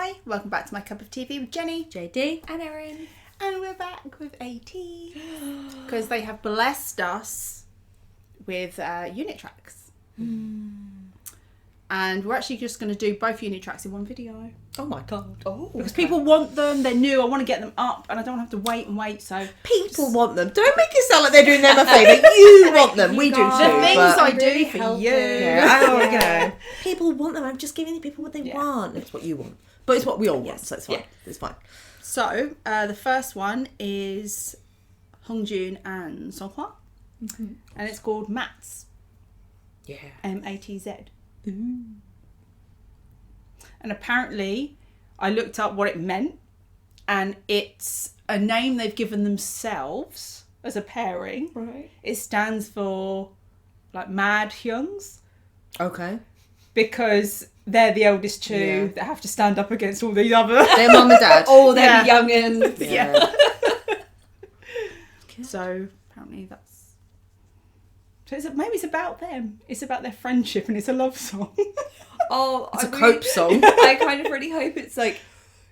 Hi, welcome back to My Cup of TV with Jenny, JD and Erin. and we're back with ATEEZ because they have blessed us with unit tracks. And we're actually just going to do both unit tracks in one video. Oh my god. Oh. Because people want them, they're new, I want to get them up and I don't have to wait, so... People want them. Don't make it sound like they're doing them a favour. You want them. We do too. The things but... I do for you. Yeah, you know. People want them. I'm just giving the people what they want. It's what you want. But it's what we all want, so it's fine. Yeah. It's fine. So, the first one is Hongjoong and Seonghwa. And it's called MATZ. Yeah. MATZ. Ooh. And apparently, I looked up what it meant, and it's a name they've given themselves as a pairing. Right. It stands for, like, Mad Hyungs. Okay. Because they're the eldest two that have to stand up against all these other... Their mum and dad. All them young'uns. Yeah. So, apparently that's... So maybe it's about them. It's about their friendship and it's a love song. Oh, It's a cope song. I kind of really hope it's like,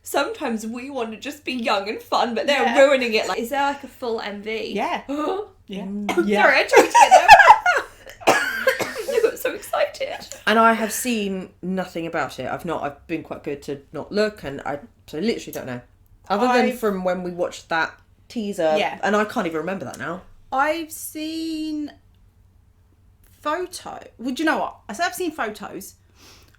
sometimes we want to just be young and fun, but they're ruining it. Like, is there like a full MV? Yeah. Yeah. Sorry, I tried to get there. I got so excited. And I have seen nothing about it. I've been quite good to not look, and so I literally don't know. Other than from when we watched that teaser. Yeah. And I can't even remember that now. I've seen photo. Well, do you know what? I said I've seen photos.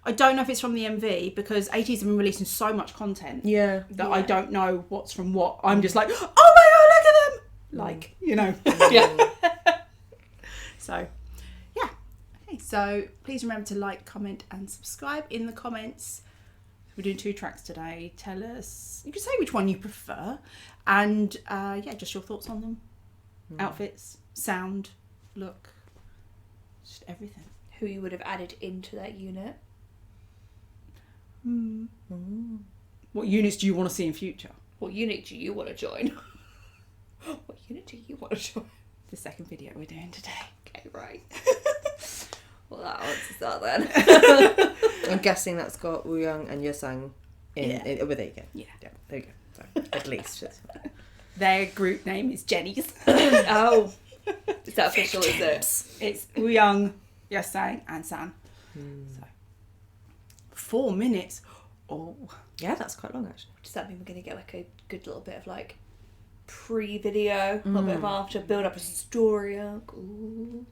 I don't know if it's from the MV because ATEEZ have been releasing so much content that I don't know what's from what. I'm just like, oh my god, look at them! Like, you know. So, yeah. Okay, so please remember to like, comment and subscribe in the comments. We're doing 2 tracks today. Tell us, you can say which one you prefer. And just your thoughts on them. Outfits, sound, look. Just everything. Who you would have added into that unit? What units do you want to see in future? What unit do you want to join? What unit do you want to join? The second video we're doing today. Okay, right. Well, that answers that then. I'm guessing that's got Wooyoung and Yeosang in. There you go. Yeah. There you go. So, at least. Their group name is Jenny's. Oh. Is that official, is it? It's Wooyoung, Yeosang and San. So, 4 minutes. Oh. Yeah, that's quite long actually. Does that mean we're going to get like a good little bit of like pre-video, a little bit of after, build up a story arc? Ooh.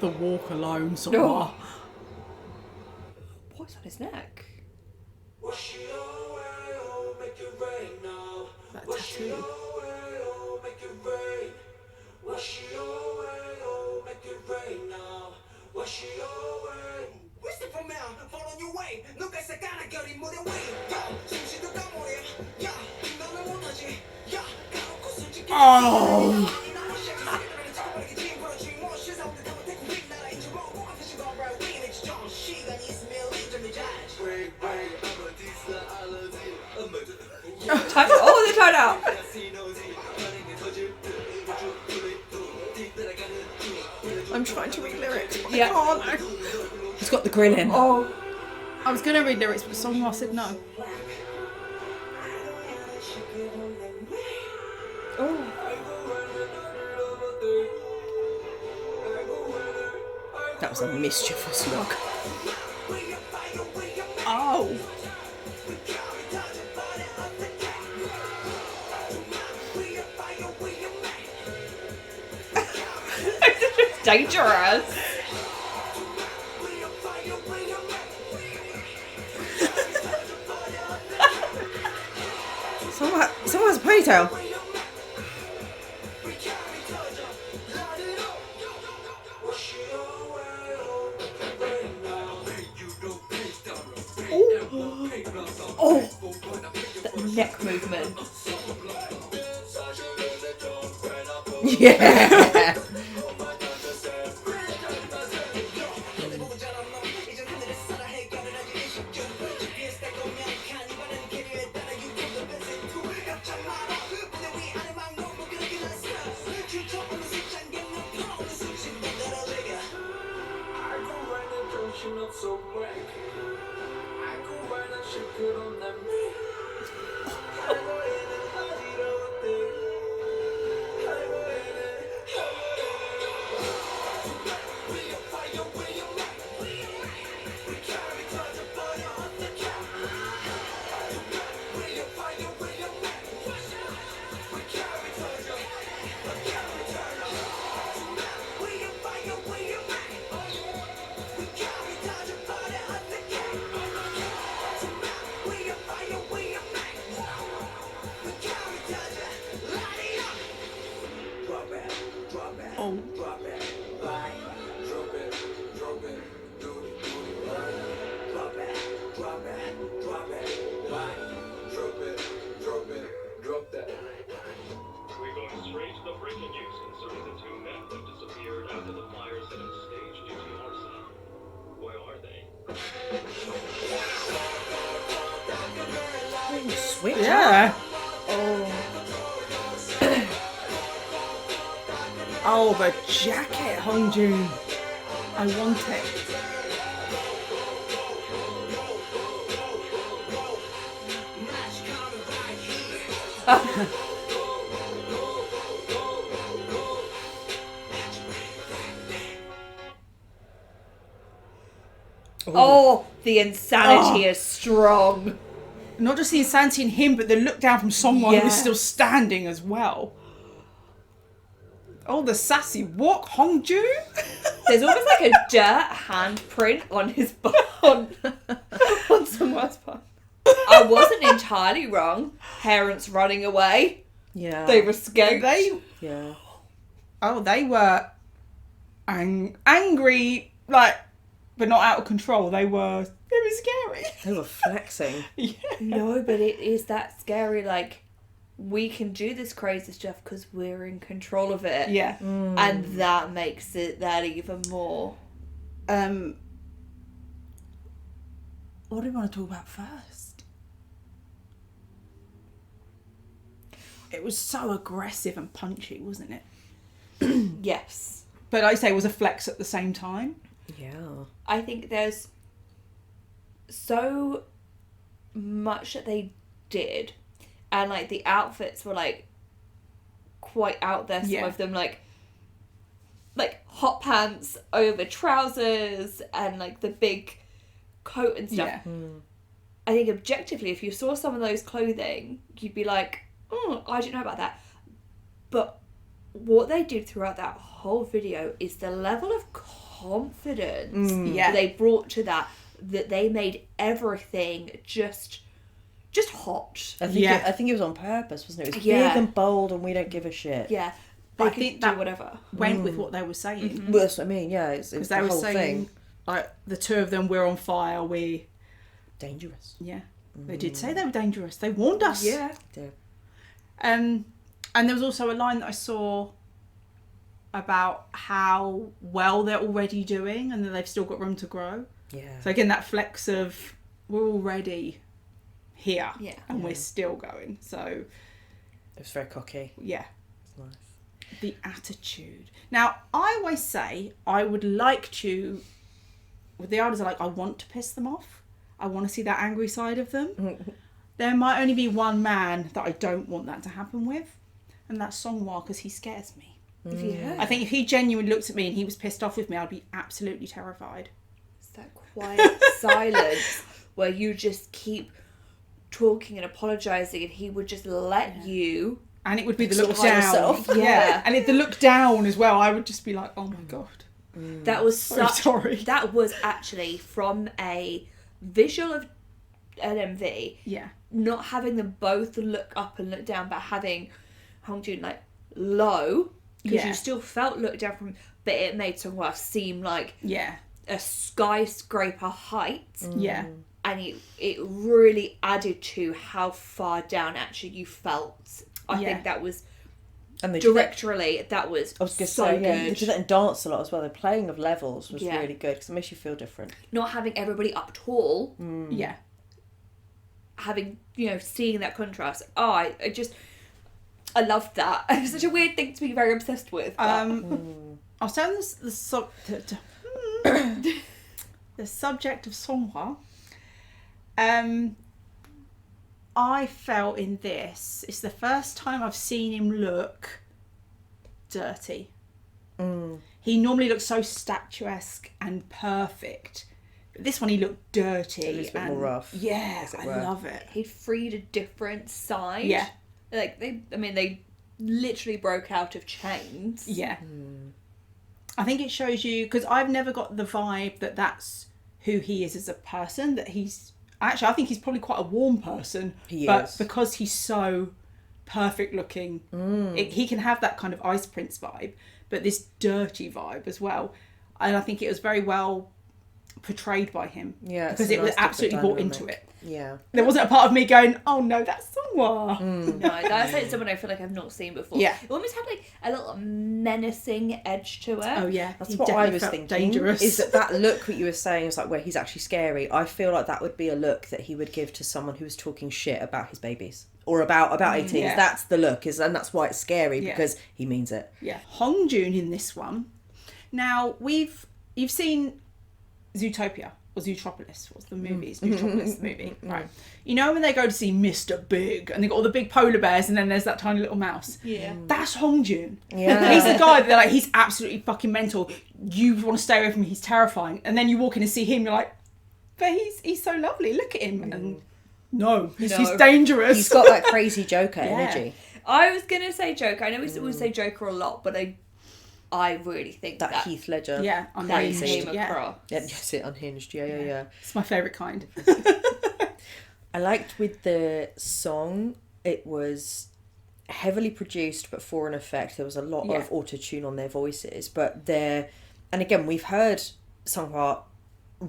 The walk alone sort of. What's on his neck? That tattoo. Oh! Oh, they tried out. I'm trying to read lyrics, but Yeah. I can't. It's got the grilling. Oh. I was going to read lyrics, but Seonghwa said no. Oh. That was a mischievous look. Oh. Dangerous. Someone has a ponytail. Oh, that neck movement. Yeah. switch. Yeah. Oh. Oh, the jacket, Hongjoong. I want it. Oh, the insanity is strong. Not just the insanity in him, but the look down from someone who was Yeah. still standing as well. Oh, the sassy walk, Hongjoong. There's almost like a dirt handprint on his on Seonghwa's butt. I wasn't entirely wrong. Parents running away. Yeah. They were scared. Yeah. Oh, they were angry, like, but not out of control. They were scary. They were flexing. Yeah. No, but it is that scary. Like, we can do this crazy stuff because we're in control of it. Yeah. And that makes it that even more. What do we want to talk about first? It was so aggressive and punchy, wasn't it? Yes. But like I say, it was a flex at the same time. Yeah. I think there's so much that they did, and like the outfits were like quite out there. Some of them like hot pants over trousers and like the big coat and stuff. Yeah. I think objectively, if you saw some of those clothing, you'd be like, oh, I don't know about that. But what they did throughout that whole video is the level of confidence Yeah. they brought to that they made everything just hot. I think it was on purpose, wasn't it? It was Yeah. big and bold, and we don't give a shit. Yeah. But They I could think do that whatever. went with what they were saying. Well, that's what I mean. Yeah, it's Because the they were whole saying, thing. like, the two of them, we're on fire, Dangerous. Yeah. They did say they were dangerous. They warned us. Yeah. Yeah. And there was also a line that I saw about how well they're already doing and that they've still got room to grow. Yeah. So again, that flex of we're already here and we're Yeah. still going. So It was very cocky. yeah, It's nice. the attitude. Now, I always say I would like to, with the artists, I want to piss them off. I want to see that angry side of them. There might only be one man that I don't want that to happen with, and that's Seonghwa, because he scares me. Yeah. I think if he genuinely looked at me and he was pissed off with me, I'd be absolutely terrified. It's that quiet silence where you just keep talking and apologising, and he would just let you. And it would be the Sort look of hide down. yourself. Yeah. And the look down as well, I would just be like, oh my God. That was So such. sorry. That was actually from a visual of an MV, Yeah. not having them both look up and look down, but having Hongjoong like low, because Yeah. you still felt looked down from, but it made Seonghwa seem like Yeah. a skyscraper height, Yeah. and it really added to how far down actually you felt. I Yeah. think that was And they did that- directorally that was I was going to so say, yeah, they good. did that in dance a lot as well. The playing of levels was Yeah. really good because it makes you feel different. Not having everybody up tall, Yeah. having, seeing that contrast. Oh, I loved that. It's such a weird thing to be very obsessed with. But I'll say on the subject of Seonghwa. I felt in this, it's the first time I've seen him look dirty. He normally looks so statuesque and perfect. But this one he looked dirty. A little bit more rough, Yeah, as it I were. love it. he'd freed a different side. Yeah. Like, they literally broke out of chains. Yeah. I think it shows you, because I've never got the vibe that that's who he is as a person, that he's... Actually, I think he's probably quite a warm person. But is. because he's so perfect looking, he can have that kind of Ice Prince vibe, but this dirty vibe as well. And I think it was very well portrayed by him. Yeah, because it was absolutely bought into it. Yeah. There wasn't a part of me going, oh no, that's Seonghwa. No, that's like someone I feel like I've not seen before. Yeah. It almost had like a little menacing edge to it. Oh yeah, That's he what I definitely was felt thinking. dangerous. Is that look what you were saying is like where he's actually scary? I feel like that would be a look that he would give to someone who was talking shit about his babies or about ATEEZ. Yeah. That's the look, and that's why it's scary because he means it. Yeah, Hongjoong in this one. Now you've seen Zootopia or Zootropolis. What's the movie? It's Zootropolis the movie, right? You know when they go to see Mr. Big and they got all the big polar bears and then there's that tiny little mouse. Yeah, that's Hongjoong. Yeah. He's the guy that like he's absolutely fucking mental. You want to stay away from him. He's terrifying. And then you walk in and see him. You're like, but he's so lovely. Look at him. And no, he's dangerous. He's got that crazy Joker energy. I was gonna say Joker. I know we always say Joker a lot, but I really think that Heath Ledger. Yeah, came Unhinged. across. Yeah, yes, it Unhinged. Yeah. It's my favourite kind. I liked with the song, it was heavily produced but for an effect. There was a lot of auto-tune on their voices, but and again, we've heard Seonghwa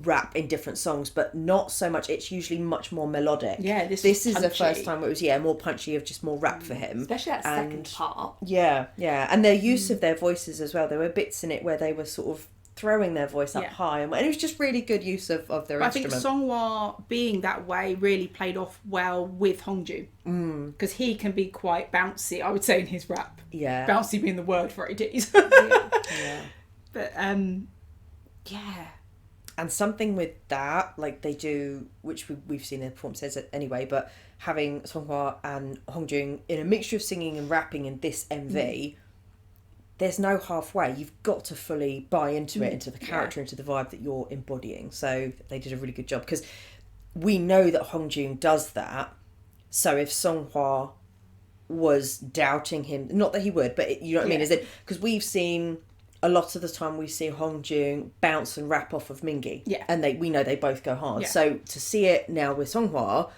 rap in different songs, but not so much. It's usually much more melodic. Yeah, this is punchy. The first time it was more punchy, of just more rap for him, especially that second part. Yeah, and their use of their voices as well. There were bits in it where they were sort of throwing their voice up high, and it was just really good use of their instrument. I think Seonghwa being that way really played off well with Hongjoong, because he can be quite bouncy, I would say, in his rap. Yeah, bouncy being the word for ATEEZ. yeah. But yeah. And something with that, like they do, which we've seen their performances anyway, but having Seonghwa and Hongjoong in a mixture of singing and rapping in this MV, there's no halfway. You've got to fully buy into it, into the character, into the vibe that you're embodying. So they did a really good job, because we know that Hongjoong does that. So if Seonghwa was doubting him, not that he would, but you know what I mean, is it because we've seen a lot of the time we see Hongjoong bounce and rap off of Mingi. Yeah. And we know they both go hard. Yeah. So to see it now with Seonghwa,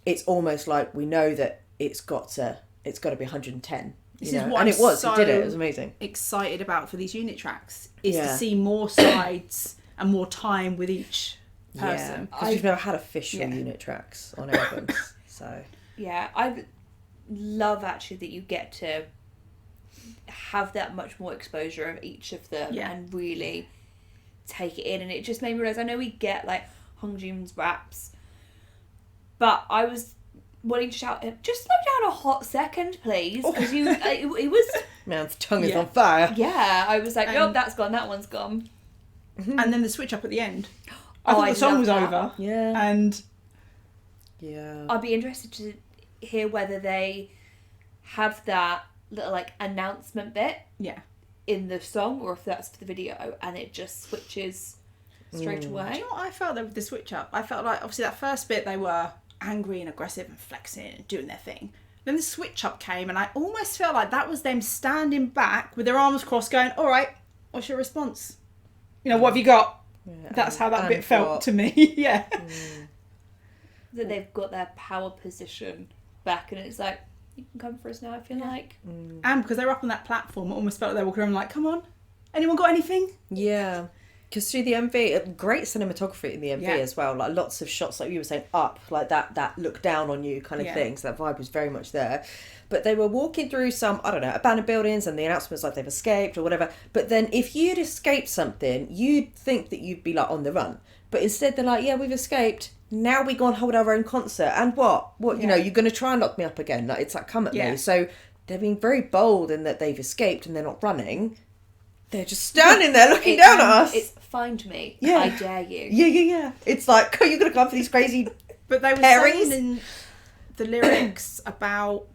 it's almost like we know that it's got to be 110. This you is know? what And I'm it was. so It did it. It was amazing. Excited about for these unit tracks is to Yeah. see more sides and more time with each person. Because we've never had official unit tracks on albums. So Yeah, I love actually that you get to have that much more exposure of each of them and really take it in. And it just made me realise, I know we get like Hongjoong's raps, but I was wanting to shout, just slow down a hot second, please. Because it was... man's tongue is on fire. Yeah, I was like, oh, that's gone, that one's gone. And then the switch up at the end. I thought the song was over. Yeah. And I'd be interested to hear whether they have that little like announcement bit in the song, or if that's for the video and it just switches straight away. do you know what I felt there with the switch up? I felt like obviously that first bit they were angry and aggressive and flexing and doing their thing. Then the switch up came and I almost felt like that was them standing back with their arms crossed going, all right, what's your response? You know, what have you got? That's how that bit felt to me. That they've got their power position back and it's like, you can come for us now if you like. And because they were up on that platform, it almost felt like they were walking around like, come on, anyone got anything? Yeah. Because through the MV, great cinematography in the MV as well. Like lots of shots, like you were saying, up, like that look down on you kind of thing. So that vibe was very much there. But they were walking through some, I don't know, abandoned buildings and the announcement was like they've escaped or whatever. But then if you'd escaped something, you'd think that you'd be like on the run. But instead they're like, yeah, we've escaped. Now we go and hold our own concert. And what? You know, you're going to try and lock me up again. Like, it's like, come at me. So they're being very bold in that they've escaped and they're not running. They're just standing there looking down at us. It's find me. Yeah. I dare you. Yeah. It's like, you're going to come for these crazy But they were saying in the lyrics about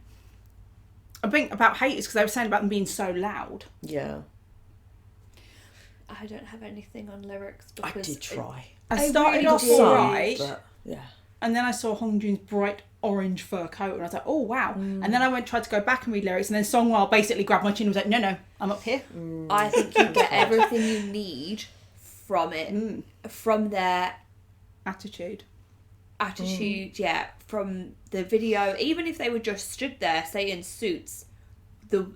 haters, because they were saying about them being so loud. Yeah. I don't have anything on lyrics I because did try. I started really off did. alright, But, yeah. and then I saw Hongjoong's bright orange fur coat, and I was like, oh wow. And then I tried to go back and read lyrics, and then Seonghwa basically grabbed my chin and was like, no, I'm up here. I think you get everything you need from it, from their Attitude. from the video. Even if they were just stood there, say in suits, the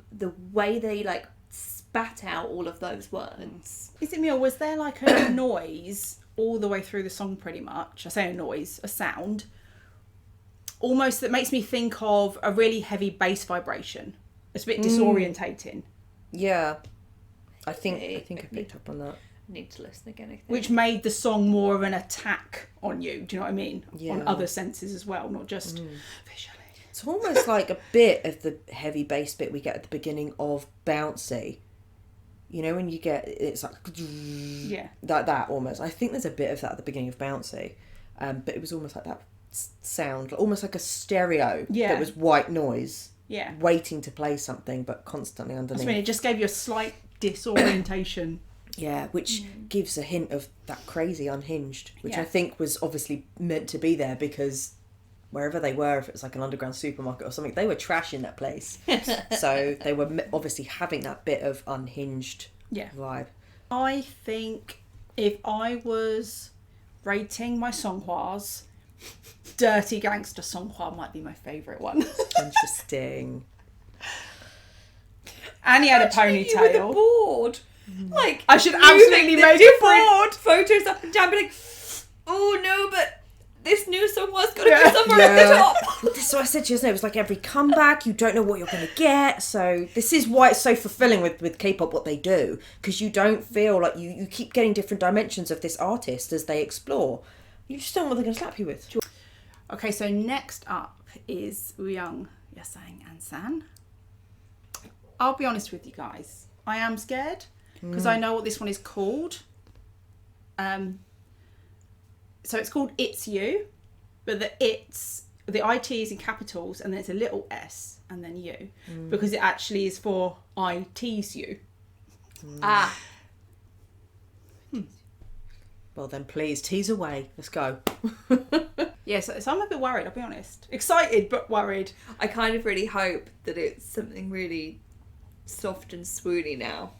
way they like spat out all of those words. Is it me, or was there like a noise all the way through the song pretty much. I say a noise, a sound. Almost that makes me think of a really heavy bass vibration. It's a bit disorientating. Yeah. I think I picked up on that. Need to listen again, I think. Which made the song more of an attack on you. Do you know what I mean? Yeah. On other senses as well, not just visually. It's almost like a bit of the heavy bass bit we get at the beginning of Bouncy. You know, when you get, it's like, yeah, that almost. I think there's a bit of that at the beginning of Bouncy, but it was almost like that sound, almost like a stereo that was white noise, waiting to play something, but constantly underneath. I mean, it just gave you a slight disorientation. Yeah, which gives a hint of that crazy Unhinged, which I think was obviously meant to be there because wherever they were, if it was like an underground supermarket or something, they were trashing that place. So they were obviously having that bit of Unhinged vibe. I think if I was rating my Seonghwas, Dirty Gangster Seonghwa might be my favourite one. Interesting. And he had a ponytail. With a board. Like, I should absolutely make a board. Photos up and down, be like, oh no, but this new Seonghwa's got to go somewhere at the top. This is what I said to you, isn't it? It was like every comeback, you don't know what you're going to get. So this is why it's so fulfilling with K-pop, what they do. Because you don't feel like you keep getting different dimensions of this artist as they explore. You just don't know what they're going to slap you with. Okay, so next up is Wooyoung, Yeosang and San. I'll be honest with you guys. I am scared because I know what this one is called. So it's called It's You, but the IT is in capitals and then it's a little s and then you because it actually is for I tease you. Well then please, tease away. Let's go. Yes, so I'm a bit worried, I'll be honest. Excited but worried. I kind of really hope that it's something really soft and swoony now.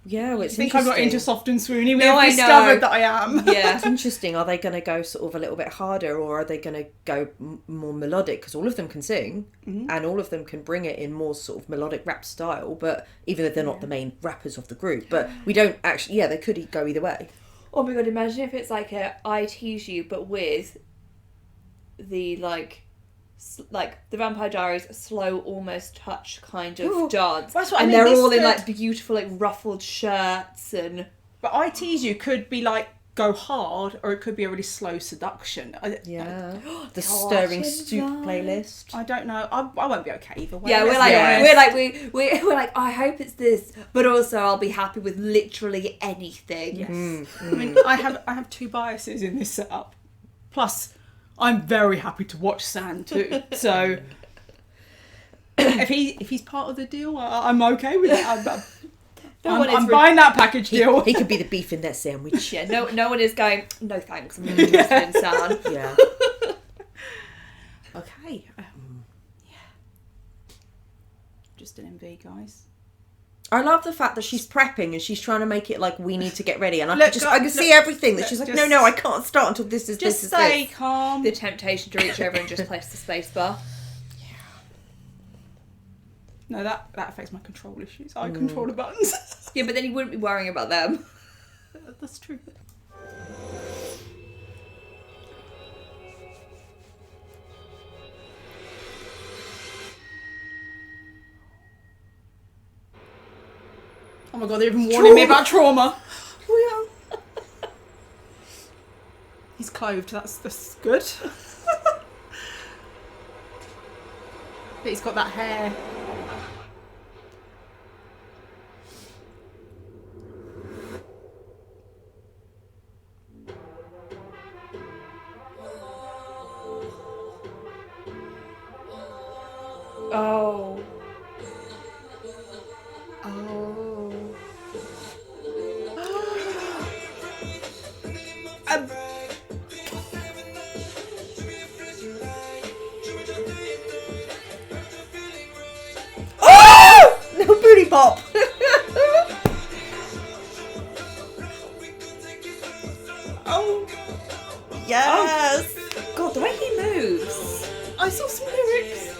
Yeah, well, it's I think I'm not into soft and swoony. No, I We've discovered know. that I am. Yeah. It's interesting. Are they going to go sort of a little bit harder, or are they going to go more melodic? Because all of them can sing, and all of them can bring it in more sort of melodic rap style. But even though they're not the main rappers of the group, but we don't actually. Yeah, they could go either way. Oh my god! Imagine if it's like a I tease you, but with the like the Vampire Diaries slow, almost touch kind of dance. That's what I and mean. they're This all in could- like beautiful like ruffled shirts and. But I Tease You could be like go hard, or it could be a really slow seduction. The Stirring Soup playlist. I don't know. I won't be okay either way. Yeah, let's we're be like honest. we're like I hope it's this, but also I'll be happy with literally anything. Yes. I mean, I have two biases in this setup. Plus, I'm very happy to watch San too. So if he's part of the deal, I'm okay with it. I'm buying that package deal. He could be the beef in that sandwich. Yeah, no one is going. No thanks. I'm going to trust in San. Yeah. Okay. Just an MV, guys. I love the fact that she's prepping and she's trying to make it like we need to get ready, and I Look, can see everything that she's like, just- no, I can't start until this is Just this stay is this. calm. The temptation to reach over and just press the space bar. No, that affects my control issues. I control the buttons. Yeah, but then you wouldn't be worrying about them. That's true. Oh my god, they're even warning me about trauma. He's clothed, that's good. But he's got that hair. Oh. Oh. No booty pop. Oh. Yes. God, the way he moves. I saw some lyrics.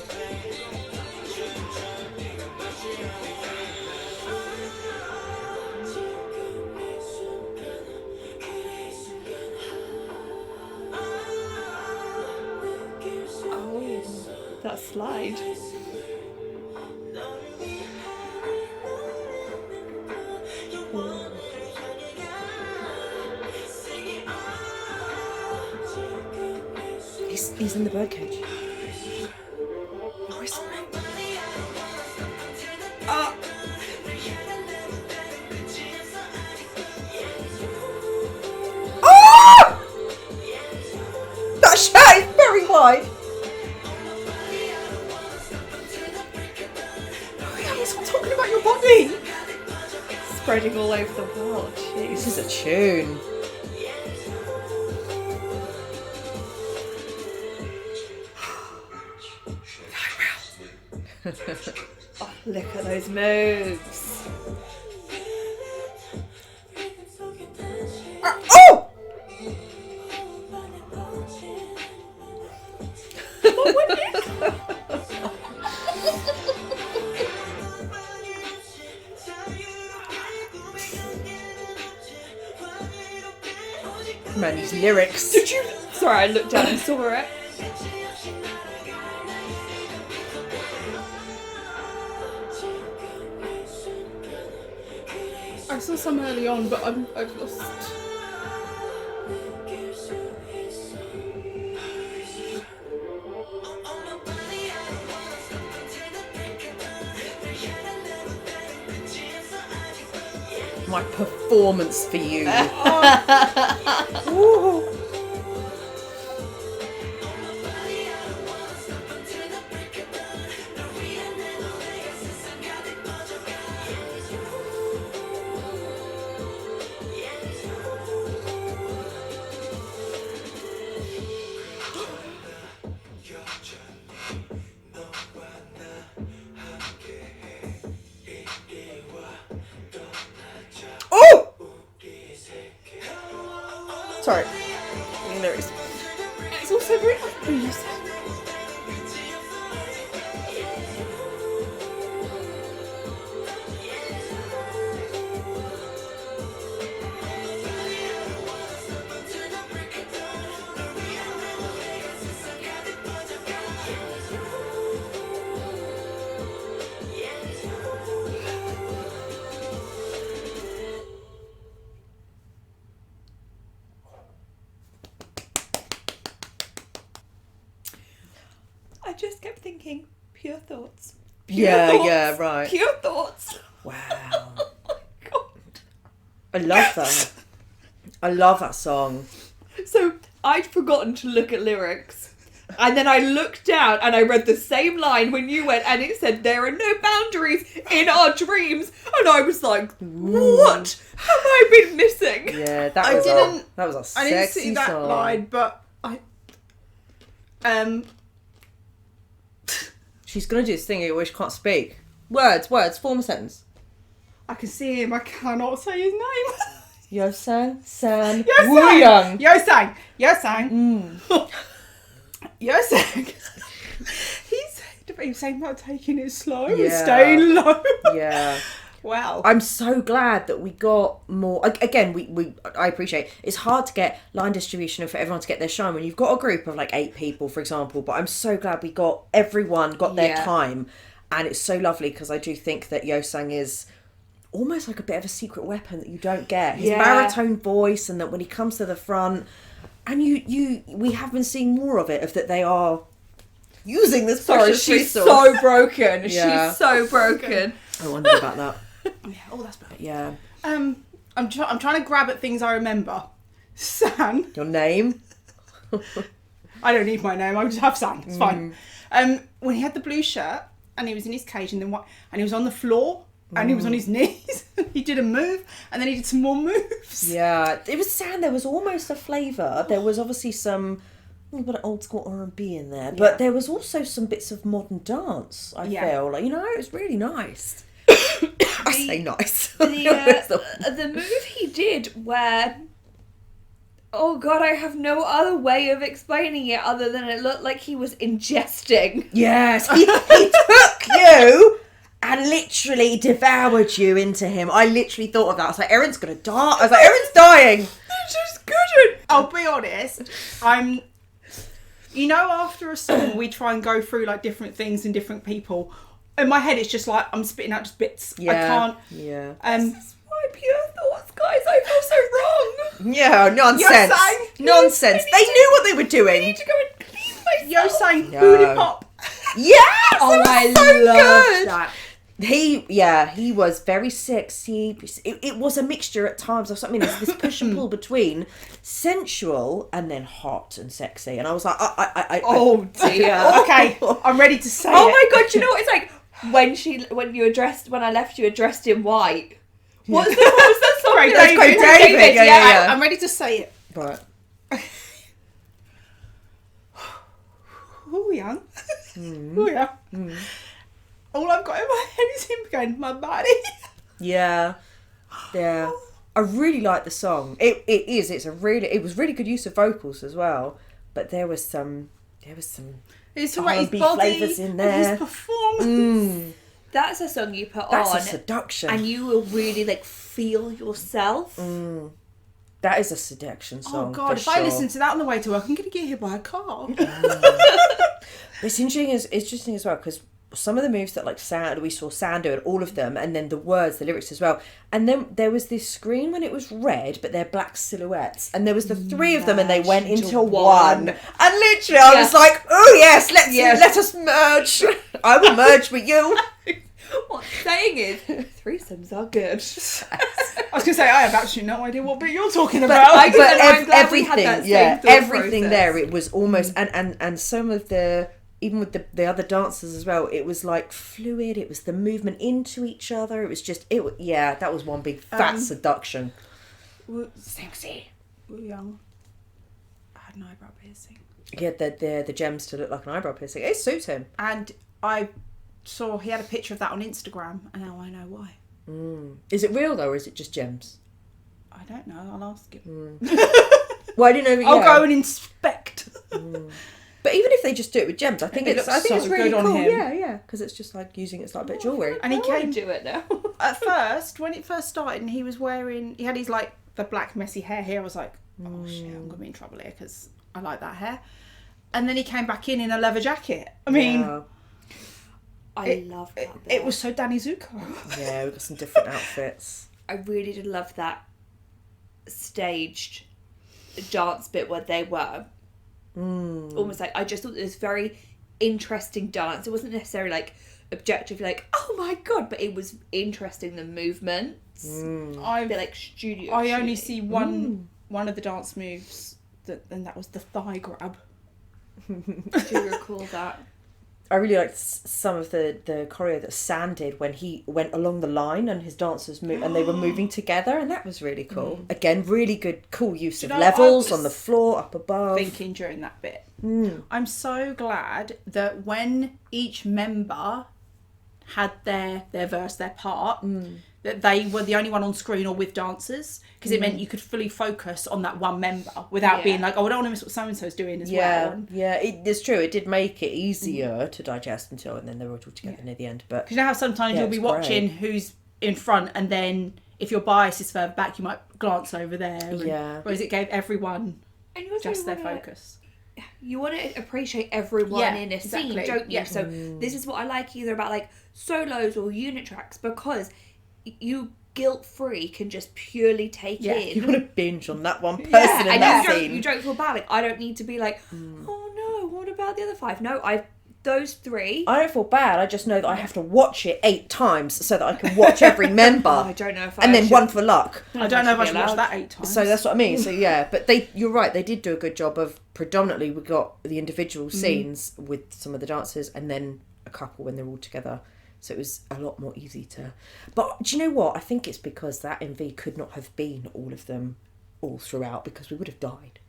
slide. He's in the birdcage. That shirt is very wide. Oh, yeah, he's not talking about your body. Spreading all over the world. Jeez. This is a tune. Oh, look at those moves. Oh! Man, these lyrics. Did you? Sorry, I looked down and saw it. I saw some early on, but I've lost. My performance for you. Ooh. Oh! Sorry. Lyrics. It's also very upbeat. I just kept thinking, pure thoughts. Yeah, Pure yeah, thoughts. right. Pure thoughts. Wow. Oh my god. I love that. I love that song. So I'd forgotten to look at lyrics. And then I looked down and I read the same line when you went, and it said, "There are no boundaries in our dreams." And I was like, what have I been missing? Yeah, that I was didn't- that was a I didn't sexy see that song. line, but She's gonna do this thing where she can't speak. Words, form a sentence. I can see him. I cannot say his name. Yeosang Wooyoung. Yeosang. Yeosang. He was saying about taking it slow and Yeah. staying low. Yeah. Wow. I'm so glad that we got more. Again, I appreciate it's hard to get line distribution and for everyone to get their shine when you've got a group of like 8 people, for example. But I'm so glad we got everyone got their Yeah. time, and it's so lovely because I do think that Yeosang is almost like a bit of a secret weapon that you don't get. His Yeah. baritone voice, and that when he comes to the front, and we have been seeing more of it, of that they are using this Sorry, precious she's resource. so broken. Yeah. She's so broken. I wondered about that. Yeah. Oh, that's bad. Yeah. I'm trying to grab at things I remember. San. Your name? I don't need my name. I just have San. It's fine. When he had the blue shirt and he was in his cage and then and he was on the floor and he was on his knees. He did a move and then he did some more moves. Yeah, it was sad. There was almost a flavour. There was obviously some bit of old school R&B in there, but there was also some bits of modern dance. I feel like, it was really nice. I say nice. The move he did where, oh god, I have no other way of explaining it other than it looked like he was ingesting. Yes, he took you and literally devoured you into him. I literally thought of that. I was like, Erin's gonna die. I was like, Erin's dying. I just couldn't. I'll be honest. You know, after a song, we try and go through like different things and different people. In my head, it's just like I'm spitting out just bits. Yeah. I can't. Yeah. This is my pure thoughts, guys. I feel so wrong. Yeah, nonsense. Nonsense. They knew what they were doing. I need to go and clean myself. Yeosang Booty Pop. Yes! Oh, I so love good. that. He was very sexy. It was a mixture at times of something. There's this push and pull between sensual and then hot and sexy. And I was like, Oh dear. Okay, I'm ready to say Oh it. my god, you know what it's like when I left you were dressed in white. What was that song? Craig That's David. Craig David, yeah. I'm ready to say it. Right. Wooyoung. Wooyoung. All I've got in my head is him going, my body. Yeah. Yeah. I really like the song. It was really good use of vocals as well. But there was some It's all right, his R&B body flavours in and there. his performance. That's a song you put That's on a seduction. and you will really like feel yourself. That is a seduction song. Oh God, for if I sure. listen to that on the way to work, I'm going to get hit by a car. It's interesting as well because some of the moves that like we saw Sando and all of them, and then the words, the lyrics as well. And then there was this screen when it was red, but they're black silhouettes, and there was the three of them, and they went into one. And literally, I was like, "Oh yes, let us merge. I will merge with you." What I'm saying is, threesomes are good. I was going to say, I have actually no idea what bit you're talking about. I'm glad we had that same thought everything process. there. It was almost and some of the. Even with the other dancers as well, it was like fluid. It was the movement into each other. It was just that was one big fat seduction. Sexy. Wooyoung. I had an eyebrow piercing. He had the gems to look like an eyebrow piercing. It suits him. And I saw he had a picture of that on Instagram, and now I know why. Is it real though, or is it just gems? I don't know. I'll ask him. Well, I didn't know. I'll go and inspect. But even if they just do it with gems, I think it's so really good on cool. him. Yeah, because it's just like using it's like a bit of jewellery. And he came do it now. at first, when it first started, and he had his like the black messy hair here. I was like, oh shit, I'm gonna be in trouble here because I like that hair. And then he came back in a leather jacket. I mean, I love that. It was so Danny Zuko. Yeah, we've got some different outfits. I really did love that staged dance bit where they were almost like, I just thought it was very interesting dance. It wasn't necessarily like objectively like, oh my god, but it was interesting, the movements. They're like studio. I only see one of the dance moves, and that was the thigh grab. Do you recall that? I really liked some of the choreo that Sam did when he went along the line and his dancers moved and they were moving together, and that was really cool. Again, really good, cool use of levels on the floor, up above. Thinking during that bit, I'm so glad that when each member had their verse, their part, that they were the only one on screen or with dancers, because it meant you could fully focus on that one member without being like, oh, I don't want to miss what so-and-so's doing as well. Yeah, it's true. It did make it easier to digest and then they were all together near the end. But because you know how sometimes you'll be watching who's in front, and then if your bias is further back, you might glance over there. Whereas it gave everyone just their focus. You want to appreciate everyone in a scene, don't you? So this is what I like either about like solos or unit tracks, because you guilt-free can just purely take in. You want to binge on that one person in that scene. You don't feel bad. Like, I don't need to be like, oh no, what about the other 5? No, those 3. I don't feel bad. I just know that I have to watch it 8 times so that I can watch every member. I don't know if and then one for luck. I don't know if I should watch that 8 times. So that's what I mean. So yeah, but you're right. They did do a good job of predominantly we got the individual scenes with some of the dancers and then a couple when they're all together. So it was a lot more easy to... But do you know what? I think it's because that MV could not have been all of them all throughout, because we would have died.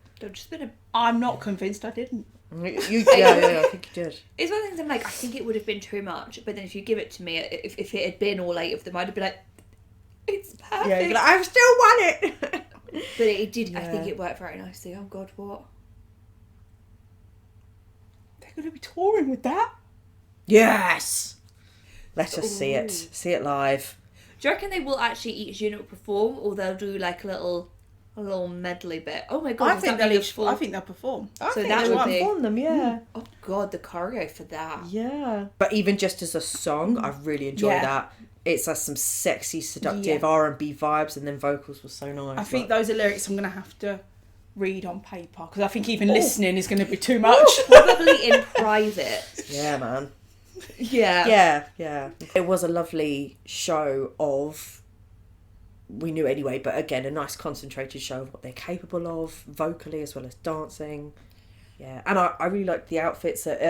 I'm not convinced I didn't. I think you did. It's one of the things I'm like, I think it would have been too much, but then if you give it to me, if it had been all 8 of them, I'd be like, it's perfect. Yeah, you'd be like, I still want it. But it did, I think it worked very nicely. Oh God, what? They're going to be touring with that? Yes! Let us see it. See it live. Do you reckon they will actually each unit perform, or they'll do like a little a little medley bit. Oh my god! I think they'll perform. I think that they would would be- perform them, yeah. Oh god, the choreo for that. Yeah. But even just as a song, I really enjoy that. It's some sexy, seductive R&B vibes, and then vocals were so nice. I think those are lyrics I'm going to have to read on paper, because I think even listening is going to be too much. Probably in private. Yeah, man. Yeah. Yeah. It was a lovely show of, we knew anyway, but again, a nice concentrated show of what they're capable of, vocally as well as dancing. Yeah. And I really liked the outfits that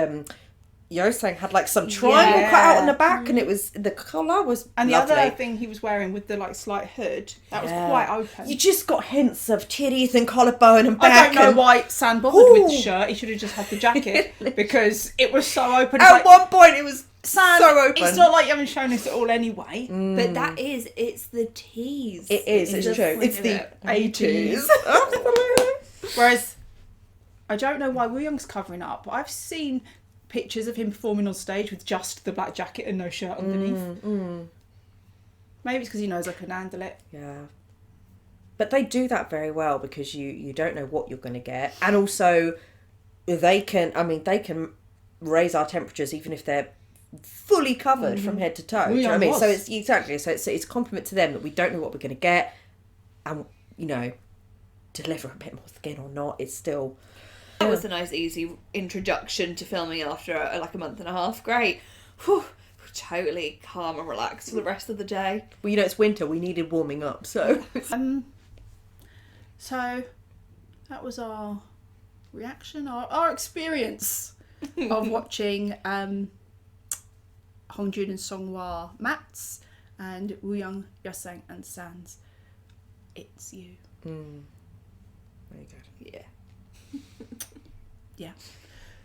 Yeosang had, like some triangle cut out on the back, and it was, the colour was and lovely. the other thing he was wearing with the like slight hood, that was quite open. You just got hints of titties and collarbone and back. I don't know why San bothered with the shirt. He should have just had the jacket because it was so open. At one point it was San, so open. It's not like you haven't shown us at all anyway. But it's the tease. It is, it's true. It's the ATEEZ. Whereas, I don't know why Wooyoung's covering up, but I've seen pictures of him performing on stage with just the black jacket and no shirt underneath. Maybe it's because he knows I can handle it. Yeah. But they do that very well, because you don't know what you're going to get. And also, they can raise our temperatures even if they're fully covered from head to toe. Do you know what I mean? So it's exactly, so it's a compliment to them that we don't know what we're going to get, and deliver a bit more skin or not. It's still. That was a nice, easy introduction to filming after like a month and a half. Great. Whew. Totally calm and relaxed for the rest of the day. Well, it's winter. We needed warming up, so. So that was our reaction, our experience of watching Hongjoong and Seonghwa MATZ and Wooyoung, Yeosang and San's It's You. Very good. Yeah. Yeah.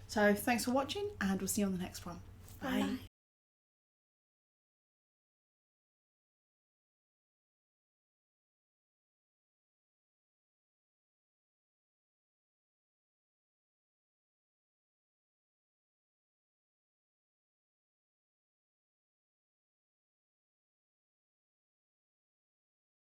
So thanks for watching, and we'll see you on the next one. Bye.